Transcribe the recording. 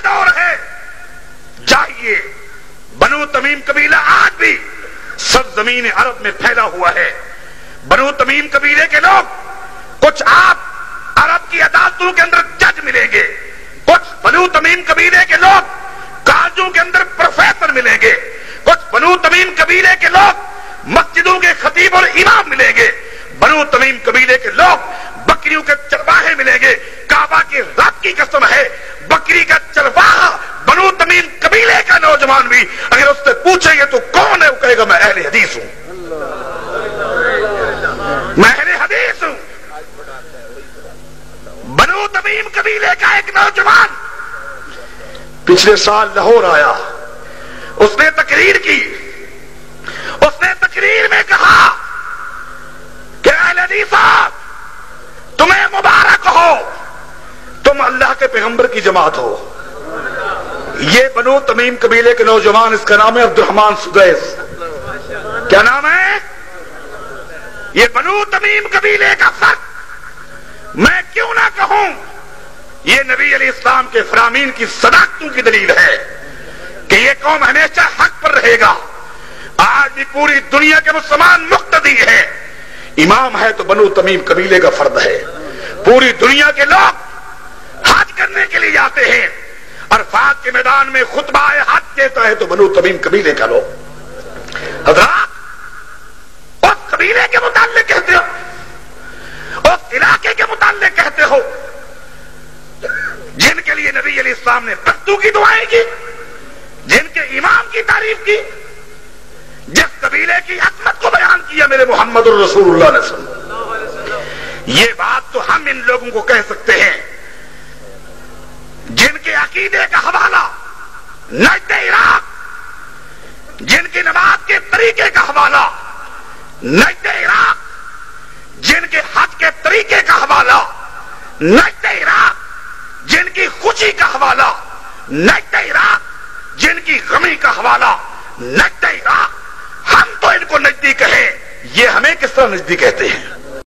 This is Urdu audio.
دور ہے. جائیے بنو تمیم قبیلہ آج بھی سرزمین عرب میں پھیلا ہوا ہے. بنو تمیم قبیلے کے لوگ کچھ آپ عرب کی عدالتوں کے اندر جج ملیں گے, کچھ بنو تمیم قبیلے کے لوگ کالجوں کے اندر پروفیسر ملیں گے, کچھ بنو تمیم قبیلے کے لوگ مسجدوں کے خطیب اور امام ملیں گے, بنو تمیم قبیلے کے لوگ بکریوں کے چرواہے ملیں گے. کعبہ کی رب کی قسم ہے, بکری کا چرواہا بنو تمیم قبیلے کا نوجوان بھی اگر اس سے پوچھیں گے تو کون ہے, وہ کہے گا میں اہل حدیث ہوں, میں اہل حدیث ہوں. بنو تمیم قبیلے کا ایک نوجوان پچھلے سال لاہور آیا, اس نے تقریر کی. اس نے تقریر میں کہا کہ اہل حدیث تمہیں مبارک ہو, تم اللہ کے پیغمبر کی جماعت ہو. یہ بنو تمیم قبیلے کے نوجوان, اس کا نام ہے عبد الرحمان سدیس. کیا نام ہے؟ یہ بنو تمیم قبیلے کا فرق. میں کیوں نہ کہوں یہ نبی علیہ السلام کے فرامین کی صداقتوں کی دلیل ہے کہ یہ قوم ہمیشہ حق پر رہے گا. آج بھی پوری دنیا کے مسلمان مقتدی ہیں, امام ہے تو بنو تمیم قبیلے کا فرد ہے. پوری دنیا کے لوگ حج کرنے کے لیے جاتے ہیں, عرفات کے میدان میں خطبہ حج دیتا ہے تو بنو تمیم قبیلے کا لوگ. حضرات اس قبیلے کے متعلق کہتے ہو, اس علاقے کے متعلق کہتے ہو جن کے لیے نبی علیہ السلام نے پختو کی دعائیں کی, جن کے امام کی تعریف کی, جس قبیلے کی عظمت کو بیان کیا میرے محمد الرسول اللہ نے سن. یہ بات تو ہم ان لوگوں کو کہہ سکتے ہیں جن کے عقیدے کا حوالہ نجد عراق, جن کی نماز کے طریقے کا حوالہ نجد عراق, جن کے حج کے طریقے کا حوالہ نجد عراق, جن کی خوشی کا حوالہ نجد عراق, جن کی غمی کا حوالہ نجد عراق. ہم تو ان کو نجدی کہیں, یہ ہمیں کس طرح نجدی کہتے ہیں؟